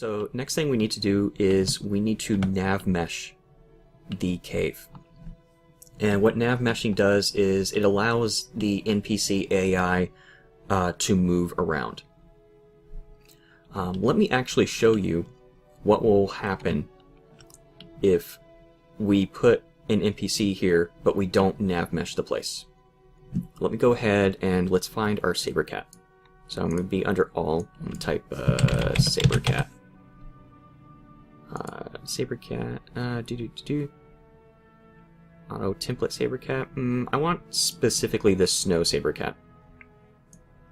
So next thing we need to do is we need to navmesh the cave. And what navmeshing does is it allows the NPC AI to move around. Let me actually show you what will happen if we put an NPC here, but we don't navmesh the place. Let me go ahead and let's find our saber cat. So I'm going to be under all and type saber cat. Saber cat. Auto template saber cat. I want specifically the snow saber cat.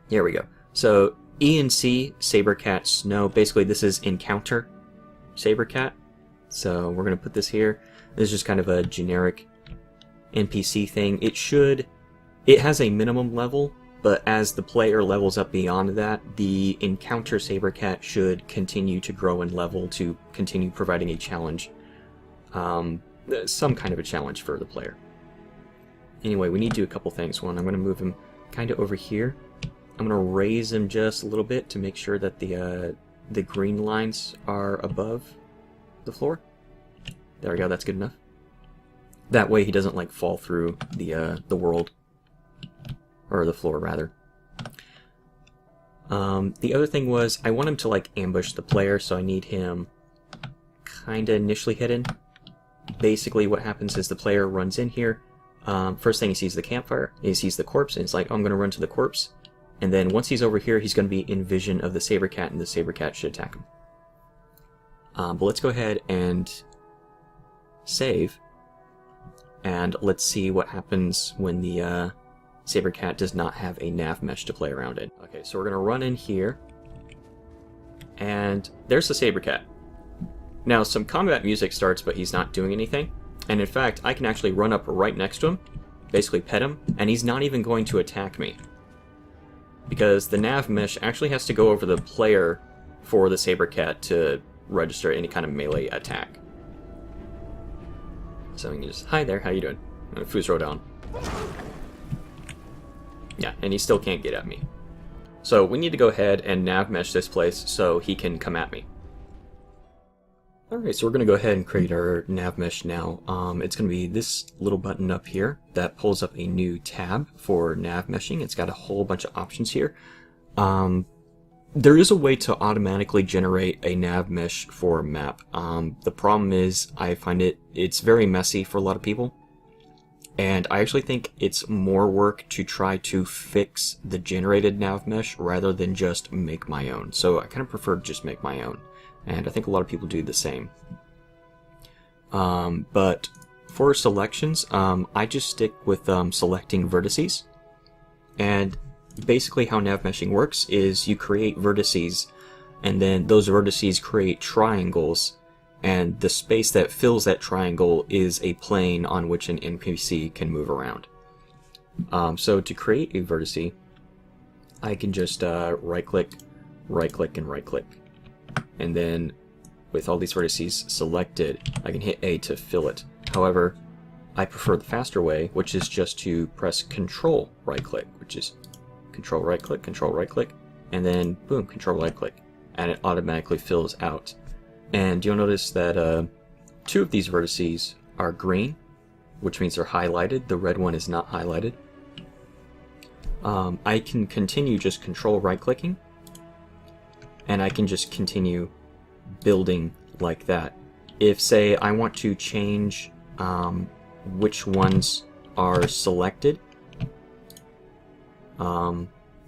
Here we go. So E and C saber cat snow. Basically, this is encounter saber cat. So we're going to put this here. This is just kind of a generic NPC thing. It has a minimum level, but as the player levels up beyond that, the encounter saber cat should continue to grow in level to continue providing a challenge. Some kind of a challenge for the player. Anyway, we need to do a couple things. One, I'm going to move him kind of over here. I'm going to raise him just a little bit to make sure that the green lines are above the floor. There we go, that's good enough. That way he doesn't like fall through the world. Or the floor, rather. The other thing was, I want him to like ambush the player, so I need him kinda initially hidden. Basically what happens is the player runs in here. First thing he sees the campfire, he sees the corpse, and it's like, oh, I'm going to run to the corpse. And then once he's over here, he's going to be in vision of the saber cat, and the saber cat should attack him. But let's go ahead and save. And let's see what happens when the saber cat does not have a navmesh to play around in. Okay, so we're going to run in here. And there's the saber cat. Now, some combat music starts, but he's not doing anything. And in fact, I can actually run up right next to him, basically pet him, and he's not even going to attack me. Because the navmesh actually has to go over the player for the saber cat to register any kind of melee attack. So we can just, hi there, how you doing? Fuzro down. Yeah, and he still can't get at me. So we need to go ahead and navmesh this place so he can come at me. Alright, so we're going to go ahead and create our navmesh now. It's going to be this little button up here that pulls up a new tab for navmeshing. It's got a whole bunch of options here. There is a way to automatically generate a navmesh for a map. The problem is I find it's very messy for a lot of people. And I actually think it's more work to try to fix the generated navmesh rather than just make my own. So I kind of prefer to just make my own. And I think a lot of people do the same. But for selections, I just stick with selecting vertices. And basically how navmeshing works is you create vertices, and then those vertices create triangles, and the space that fills that triangle is a plane on which an NPC can move around. So to create a vertice, I can just right-click, right-click, and right-click. And then with all these vertices selected, I can hit A to fill it. However, I prefer the faster way, which is just to press Control right-click, which is Control right-click, and then boom, Control right-click, and it automatically fills out. And you'll notice that two of these vertices are green, which means they're highlighted. The red one is not highlighted. I can continue just Control right-clicking, and I can just continue building like that. If, say, I want to change which ones are selected,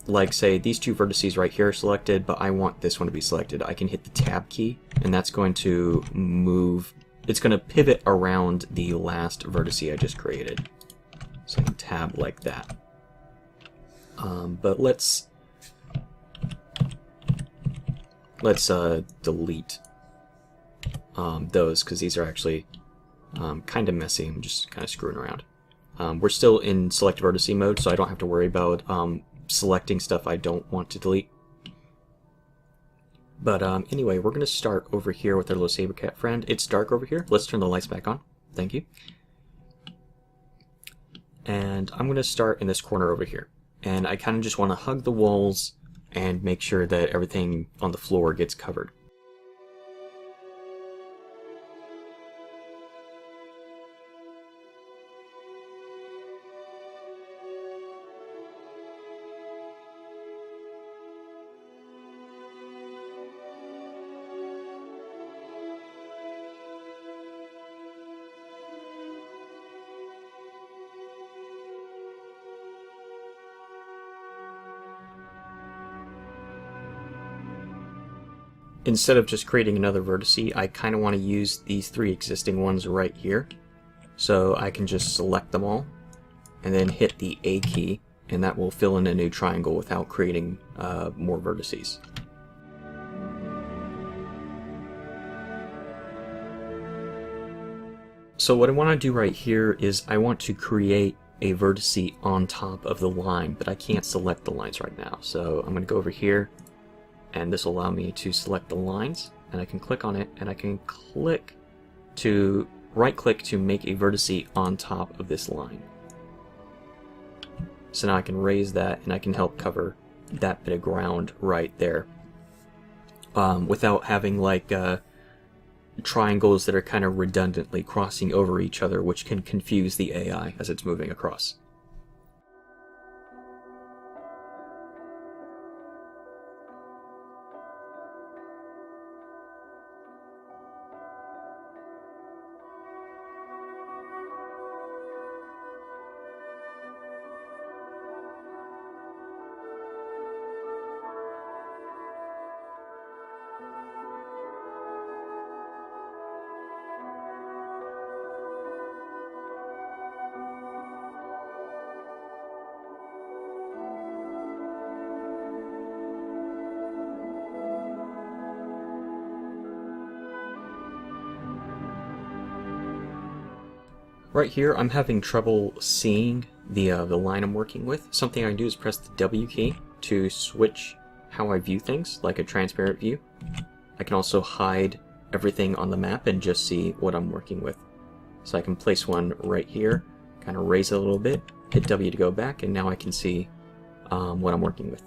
like, say, these two vertices right here are selected, but I want this one to be selected, I can hit the Tab key, and that's going to move, it's going to pivot around the last vertice I just created. So I can tab like that. But let's delete those, because these are actually kind of messy. I'm just kind of screwing around. We're still in select vertice mode, so I don't have to worry about selecting stuff I don't want to delete. But anyway, we're going to start over here with our little saber cat friend. It's dark over here. Let's turn the lights back on. Thank you. And I'm going to start in this corner over here. And I kind of just want to hug the walls and make sure that everything on the floor gets covered. instead of just creating another vertice, I kind of want to use these 3 existing ones right here. So I can just select them all and then hit the A key, and that will fill in a new triangle without creating more vertices. So what I want to do right here is I want to create a vertice on top of the line, but I can't select the lines right now. So I'm going to go over here, and this will allow me to select the lines, and I can click on it, and I can right-click to make a vertice on top of this line. So now I can raise that, and I can help cover that bit of ground right there, without having like triangles that are kind of redundantly crossing over each other, which can confuse the AI as it's moving across. Right here, I'm having trouble seeing the line I'm working with. Something I can do is press the W key to switch how I view things, like a transparent view. I can also hide everything on the map and just see what I'm working with. So I can place one right here, kind of raise it a little bit, hit W to go back, and now I can see what I'm working with.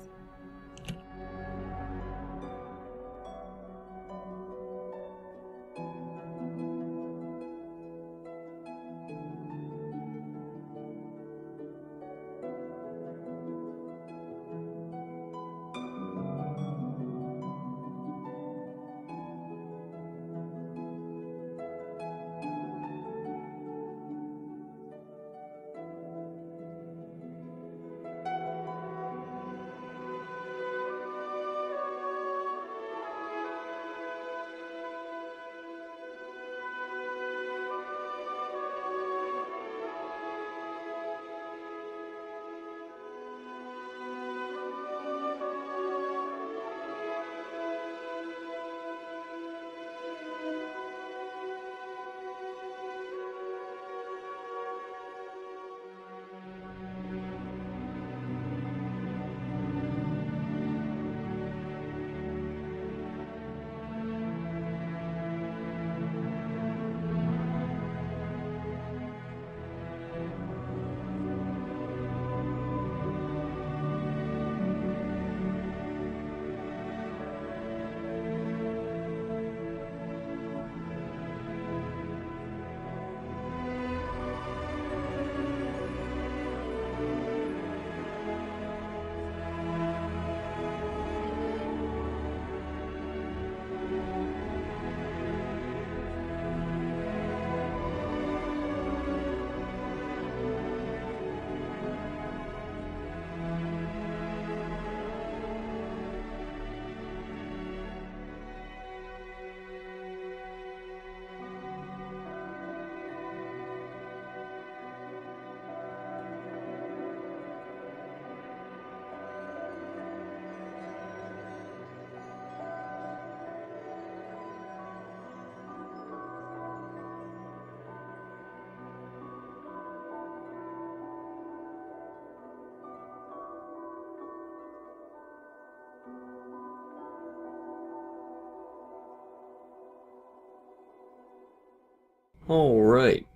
Alright.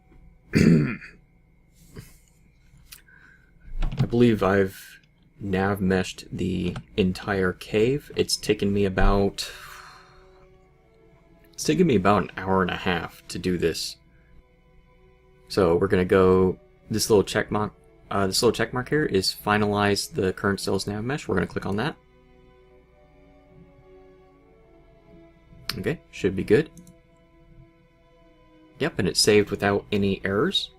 I believe I've nav-meshed the entire cave. It's taken me about an hour and a half to do this. So we're gonna go, this little check mark here is finalize the current cells nav mesh. We're gonna click on that. Okay, should be good. Yep, and it's saved without any errors.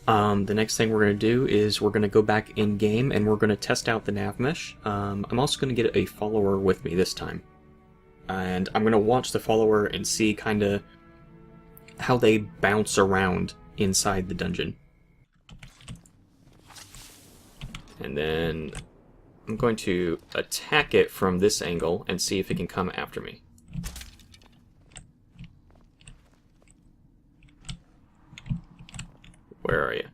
The next thing we're going to do is we're going to go back in game and we're going to test out the nav mesh. I'm also going to get a follower with me this time. and I'm going to watch the follower and see kind of how they bounce around inside the dungeon. And then I'm going to attack it from this angle and see if it can come after me. Where are you?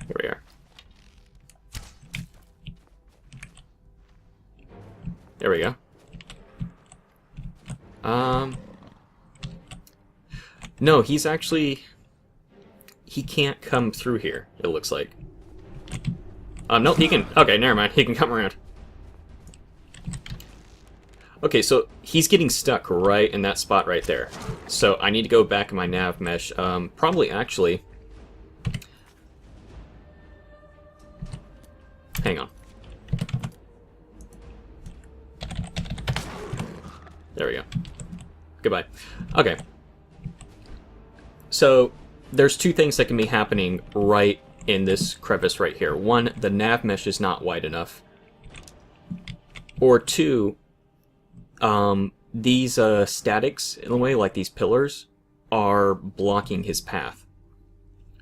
Here we are. There we go. No, he's actually... He can't come through here, it looks like. No, he can... Okay, never mind. He can come around. Okay, so he's getting stuck right in that spot right there. So I need to go back in my nav mesh. Probably, actually... Hang on. There we go. Goodbye. Okay. So, there's two things that can be happening right in this crevice right here. One, the nav mesh is not wide enough. Or two, these statics, in a way, like these pillars, are blocking his path.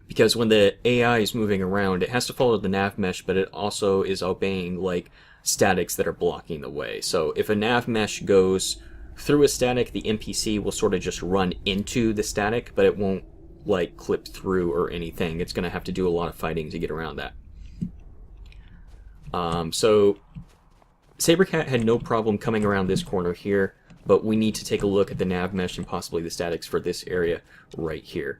Because when the AI is moving around, it has to follow the nav mesh, but it also is obeying, like, statics that are blocking the way. So, if a nav mesh goes through a static, the NPC will sort of just run into the static, but it won't, like, clip through or anything. It's going to have to do a lot of fighting to get around that. So, Sabercat had no problem coming around this corner here, but we need to take a look at the nav mesh and possibly the statics for this area right here.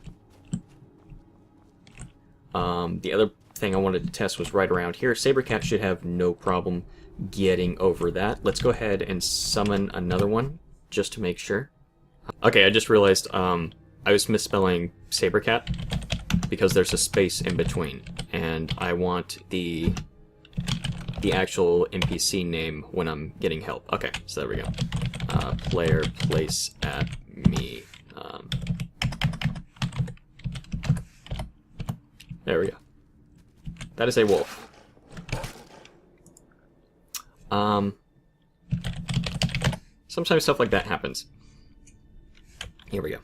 The other thing I wanted to test was right around here. Sabercat should have no problem getting over that. Let's go ahead and summon another one, just to make sure. Okay, I just realized I was misspelling Sabercat because there's a space in between, and I want the actual NPC name when I'm getting help. Okay, so there we go. Player place at me. There we go. That is a wolf. Sometimes stuff like that happens. Here we go.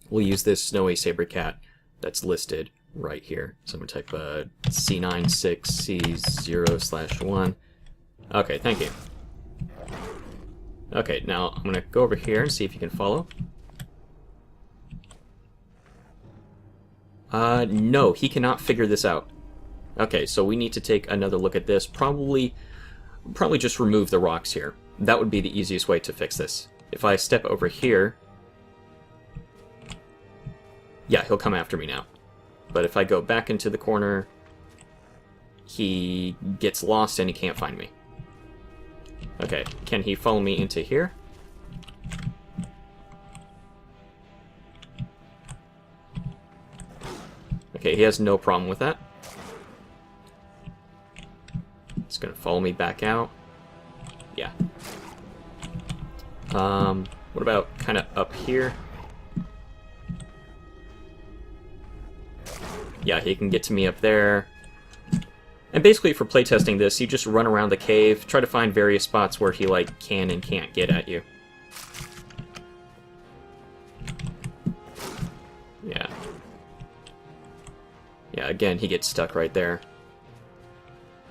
We'll use this snowy Sabercat that's listed right here. So I'm going to type C96C0/1. Okay, thank you. Okay, now I'm going to go over here and see if you can follow. No, he cannot figure this out. Okay, so we need to take another look at this. Probably just remove the rocks here. That would be the easiest way to fix this. If I step over here... Yeah, he'll come after me now. But if I go back into the corner, he gets lost and he can't find me. Okay, can he follow me into here? Okay, he has no problem with that. It's gonna follow me back out. Yeah. What about kind of up here? Yeah, he can get to me up there. And basically for playtesting this, you just run around the cave, try to find various spots where he, like, can and can't get at you. Yeah. Yeah, again, he gets stuck right there.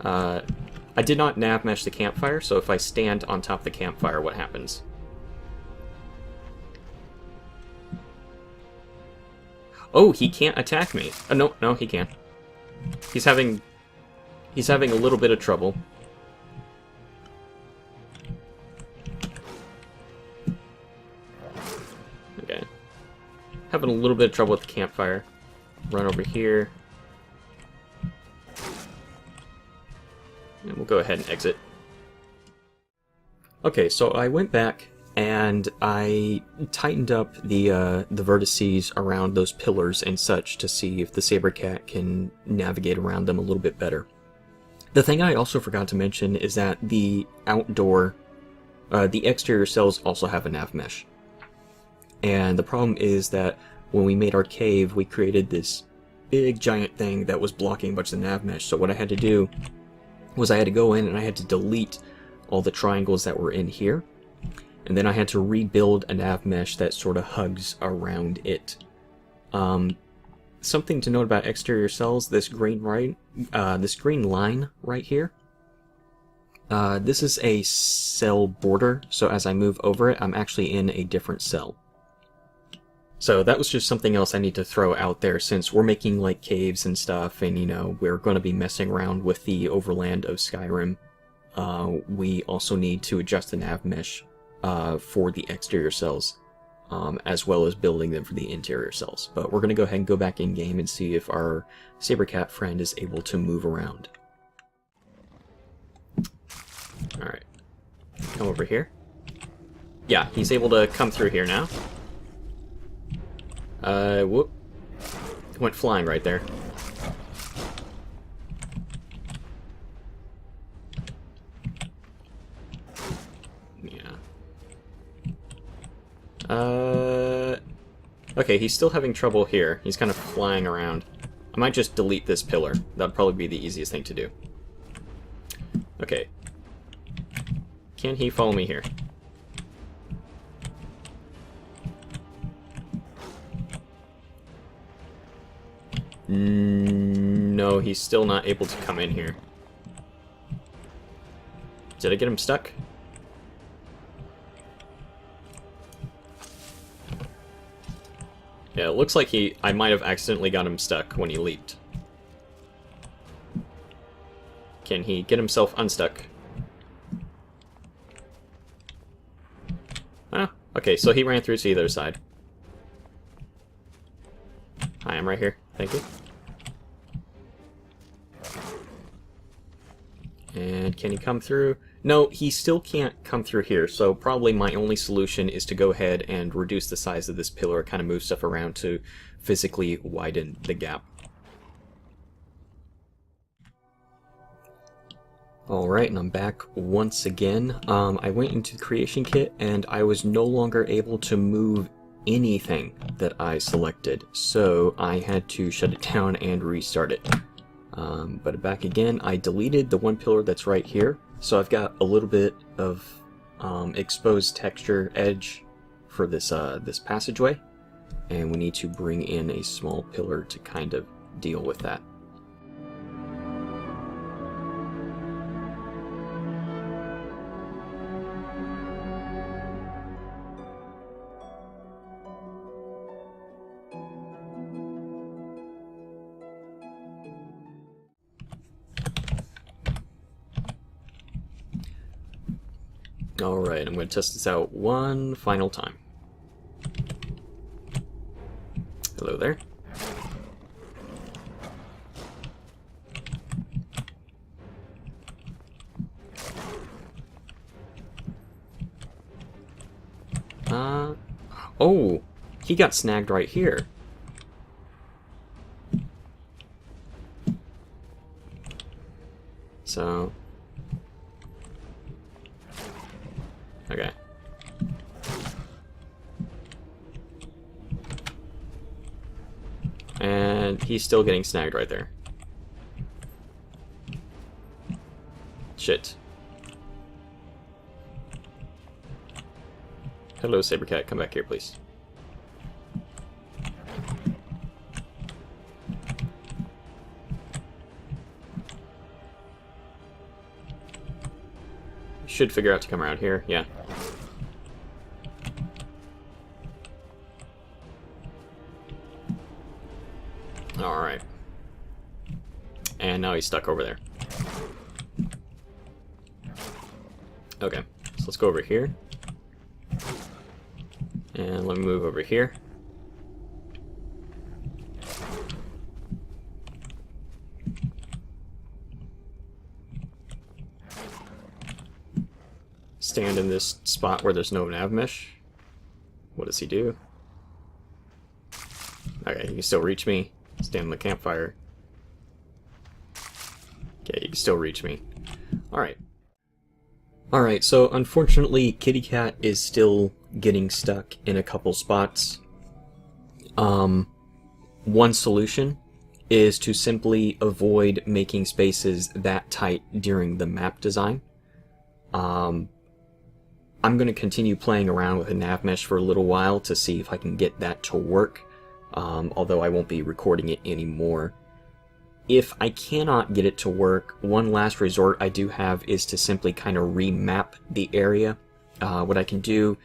I did not nav mesh the campfire, so if I stand on top of the campfire, what happens? Oh, he can't attack me. No, he can. He's having a little bit of trouble. Okay. Having a little bit of trouble with the campfire. Run over here. And we'll go ahead and exit. Okay, so I went back and I tightened up the vertices around those pillars and such to see if the Sabercat can navigate around them a little bit better. The thing I also forgot to mention is that the outdoor, the exterior cells also have a nav mesh. And the problem is that when we made our cave, we created this big giant thing that was blocking a bunch of the navmesh. So what I had to do was I had to go in and I had to delete all the triangles that were in here. And then I had to rebuild a navmesh that sort of hugs around it. Something to note about exterior cells, this green line right here. This is a cell border, so as I move over it, I'm actually in a different cell. So that was just something else I need to throw out there, since we're making like caves and stuff, and you know, we're going to be messing around with the overland of Skyrim. We also need to adjust the navmesh for the exterior cells, as well as building them for the interior cells. But we're going to go ahead and go back in game and see if our sabercat friend is able to move around. Alright, come over here. Yeah, he's able to come through here now. Whoop. Went flying right there. Yeah. Okay, he's still having trouble here. He's kind of flying around. I might just delete this pillar. That'd probably be the easiest thing to do. Okay. Can he follow me here? No, he's still not able to come in here. Did I get him stuck? Yeah, it looks like I might have accidentally got him stuck when he leaped. Can he get himself unstuck? Oh, okay, so he ran through to the other side. Hi, I'm right here. Thank you. And can he come through? No, he still can't come through here, so probably my only solution is to go ahead and reduce the size of this pillar, kind of move stuff around to physically widen the gap. Alright, and I'm back once again. I went into the creation kit and I was no longer able to move anything that I selected, so I had to shut it down and restart it. But back again, I deleted the one pillar that's right here, so I've got a little bit of exposed texture edge for this this passageway, and we need to bring in a small pillar to kind of deal with that. Alright, I'm going to test this out one final time. Hello there. Oh, he got snagged right here. So... okay. And he's still getting snagged right there. Shit. Hello, Sabercat, come back here, please. Should figure out to come around here, yeah. Alright. And now he's stuck over there. Okay, so let's go over here. And let me move over here. Stand in this spot where there's no navmesh. What does he do? Okay, he can still reach me. Stand on the campfire. Okay, you can still reach me. Alright. Alright, so unfortunately, Kitty Cat is still getting stuck in a couple spots. One solution is to simply avoid making spaces that tight during the map design. I'm going to continue playing around with a navmesh for a little while to see if I can get that to work, although I won't be recording it anymore. If I cannot get it to work, one last resort I do have is to simply kind of remap the area. What I can do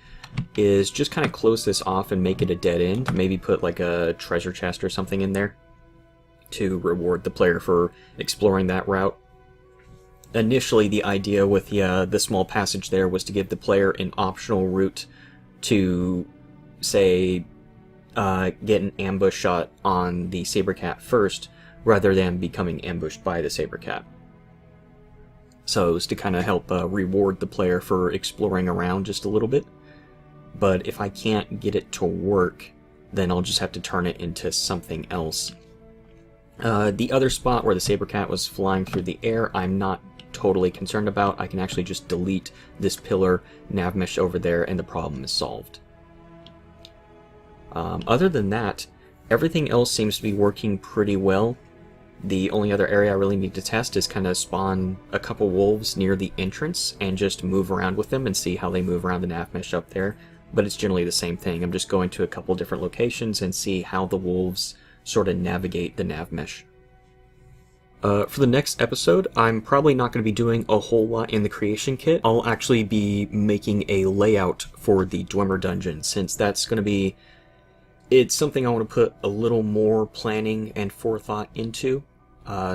is just kind of close this off and make it a dead end, maybe put like a treasure chest or something in there to reward the player for exploring that route. Initially, the idea with the small passage there was to give the player an optional route to, say, get an ambush shot on the Sabercat first, rather than becoming ambushed by the Sabercat. So it was to kind of help reward the player for exploring around just a little bit. But if I can't get it to work, then I'll just have to turn it into something else. The other spot where the Sabercat was flying through the air, I'm not totally concerned about. I can actually just delete this pillar, navmesh over there, and the problem is solved. Other than that, everything else seems to be working pretty well. The only other area I really need to test is kind of spawn a couple wolves near the entrance and just move around with them and see how they move around the navmesh up there. But it's generally the same thing. I'm just going to a couple different locations and see how the wolves sort of navigate the navmesh. For the next episode, I'm probably not going to be doing a whole lot in the creation kit. I'll actually be making a layout for the Dwemer dungeon, since that's going to be... It's something I want to put a little more planning and forethought into,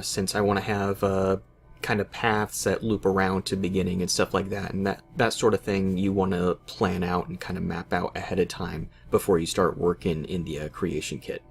since I want to have kind of paths that loop around to beginning and stuff like that, and that sort of thing you want to plan out and kind of map out ahead of time before you start working in the creation kit.